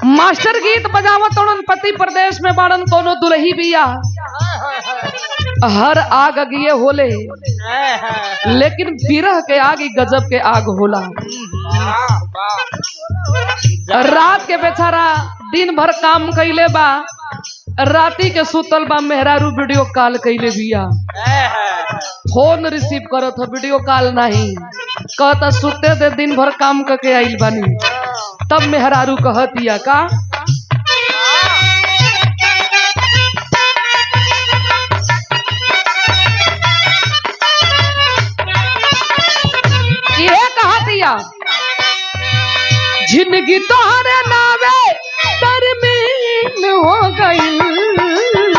Master गीत बजावत तोड़न पति प्रदेश में बाड़न कोनो दुल्ही बिया हर आग अगिए होले लेकिन बिरह के आग गजब के आग होला। रात के बेचारा दिन भर काम कैले बा राती के सुतल बा मेहरारू वीडियो कॉल कैले बिया फोन रिसीव करत है वीडियो कॉल नहीं कहता सुते दे दिन भर काम करके आइल बानी। तब मेहरारू कहतिया का ये कहतिया जिंदगी तोहरे नावे तरमीन हो गई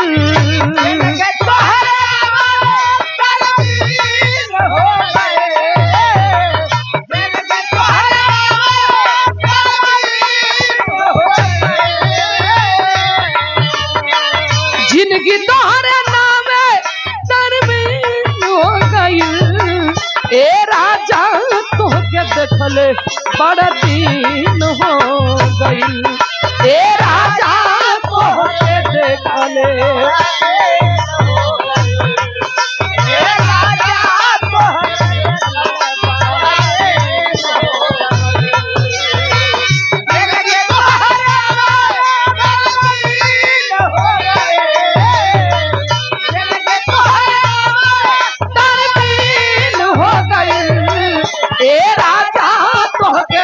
जिंदगी तोहरे नावे तरमीन हो गई ए राजा तोहके देखले बड़ा दिन हो गई ए राजा तोहके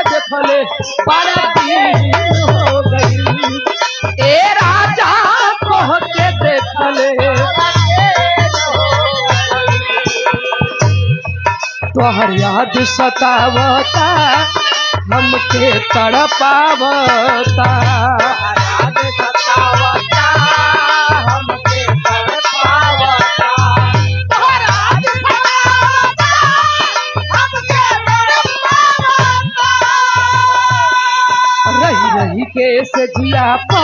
देखले बड़ा दिन हो गई ए राजा तोहके देखले तोहर याद सतावता हमके तड़पावता के सजिया पा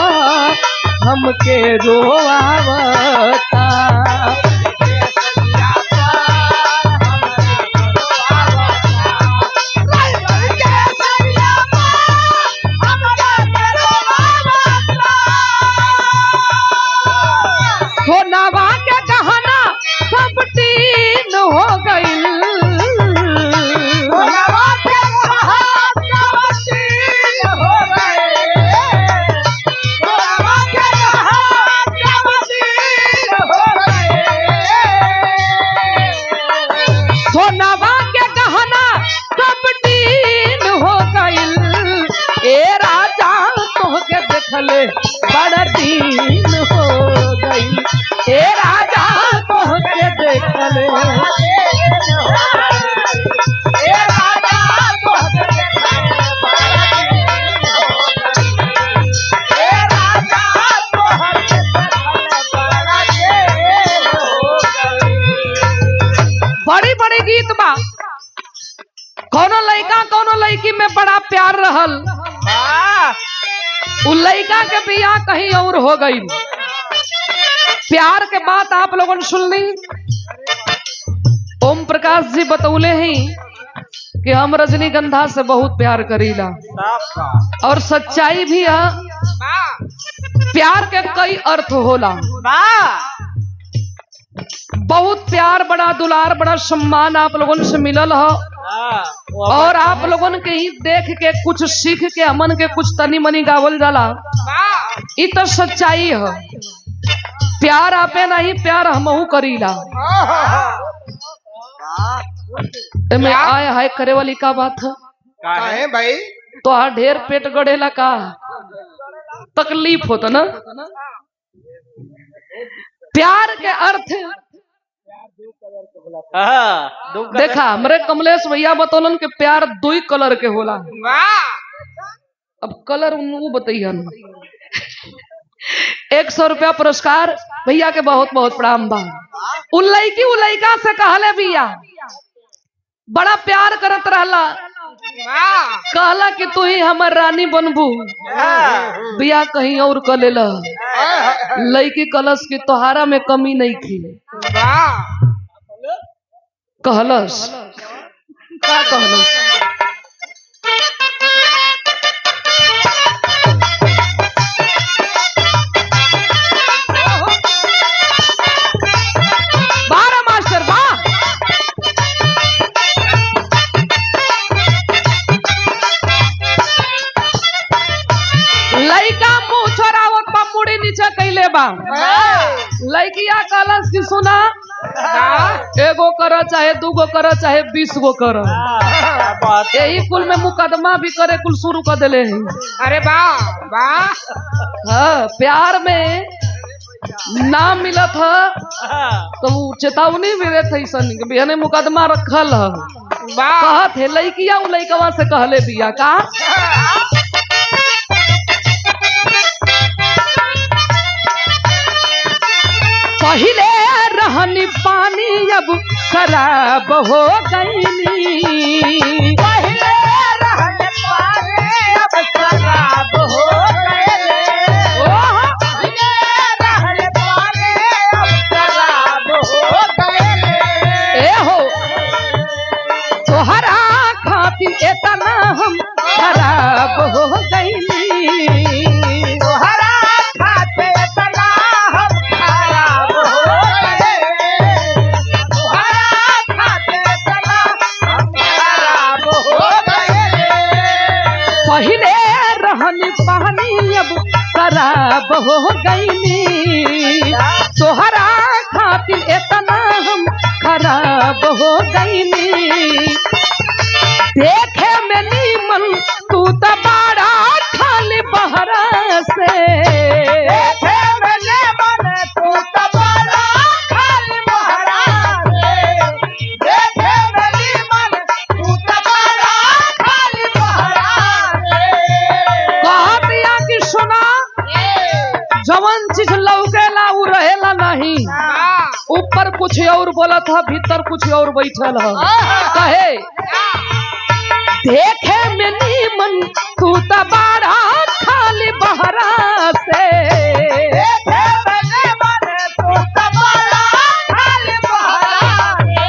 हमके रोआवता सोनावा के गहना सब तीन हो गई बड़ा दिन हो गई ए राजा तोहके देखले ए राजा तोहके बड़ी बड़ी गीत बा कोनो लड़का कोनो लड़की में बड़ा प्यार रहल उन लड़का के बियाह कहीं और हो गई। प्यार के बात आप लोगों ने सुन ली। ओम प्रकाश जी बतौले हैं कि हम रजनीगंधा से बहुत प्यार करीला और सच्चाई भी है। प्यार के कई अर्थ होला बहुत प्यार बड़ा दुलार बड़ा सम्मान आप लोगों से मिलल है और आप लोगों के ही देख के कुछ सीख के हमन के कुछ तनी मनी गावल जाला इ तो सच्चाई है। प्यार आपे नहीं प्यार हमहू करीला में आए हाय करे वाली का बात है भाई तो ढेर पेट गड़ेला का तकलीफ होता ना। प्यार के अर्थ देखा हमरे कमलेश भैया बतौलन के प्यार दो कलर के होला। अब कलर बताइए 100 रुपया पुरस्कार भैया के बहुत बहुत प्रणाम बा। उन लड़का से कहले भैया बड़ा प्यार करत रहला कहला कि तू ही हमार रानी बनबू बिया कहीं और कर लेला। लड़की कलश की तोहारा में कमी नहीं थी कहलस का कहलस चोरावत बा मुड़ी नीचे कैले बा। लड़किया कहलस कि सुना एगो कर चाहे दूगो कर चाहे 20 गो कर, यही कुल में मुकदमा भी करे कुल शुरू कर दिले हैं। अरे वाह वाह। हाँ, प्यार में ना मिलत है तो चेतावनी भी देते बिहने मुकदमा रखल है। कहत है लड़किया उ लड़कवा से कहले बिया का पहिले रहनी पानी अब खराब हो गईनी, पहिले रहने पानी अब खराब हो गए। पहिले रहने पानी अब खराब हो गए। ए हो तोहरा खातिर इतना हम खराब हो गईनी, तोहरा खातिर इतना हम खराब हो गए। तोहरा खातिर इतना हम खराब हो गए। पहिले रहनी पानी अब खराब हो गईनी, तोहरा खातिर इतना हम खराब हो गईनी। देखे में नीमन तू तो बड़ा खाली बहरा से, देखे मैंने मन तू तो बड़ा खाली बहरा से। देखे मैंने मन तू तो बड़ा खाली बहरा से। कह दिया कि सुना जवन चीज लौकेला उ रहेला नहीं, ऊपर कुछ और बोला था भीतर कुछ और बैठल है। कहे देखे में नीमन तू तो बड़ा खाली बहरा से, देखे मैंने मन तू तो बड़ा खाली बहरा से।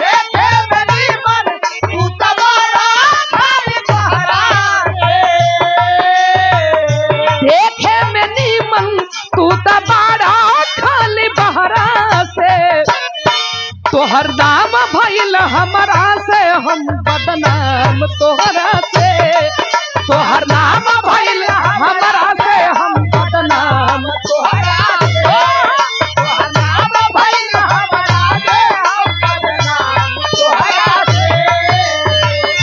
देखे मैंने मन तू तो बड़ा खाली बहरा से। देखे में नीमन तू तो बड़ा खाली बहरा से। तोहर नाम भइल हमरा से हम बदनाम तोहरा से, तोहर नाम भइल हमरा से हम बदनाम तोहरा से। तोहर नाम भइल हमरा से हम बदनाम तोहरा से।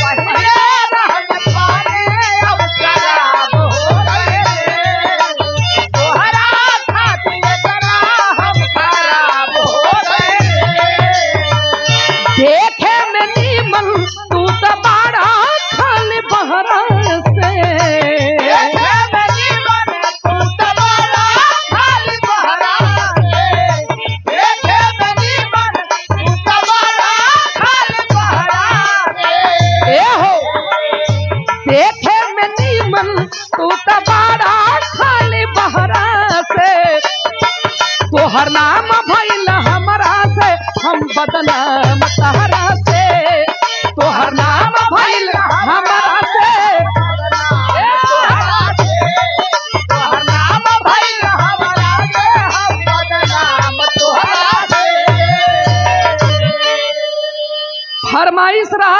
पहिले रहने पानी अब खराब हो गए। तोहरा खातिर इतना हम खराब हो गए। देखे में नीमन तू तो बड़ा खाली बहरा से, देखे में नीमन तू तो बड़ा खाली बहरा से। देखे में नीमन तू तो बड़ा खाली बहरा से। ए हो देखे में नीमन तू तो बड़ा खाली बहरा से। तोहर नाम भइल हमरा से हम बदनाम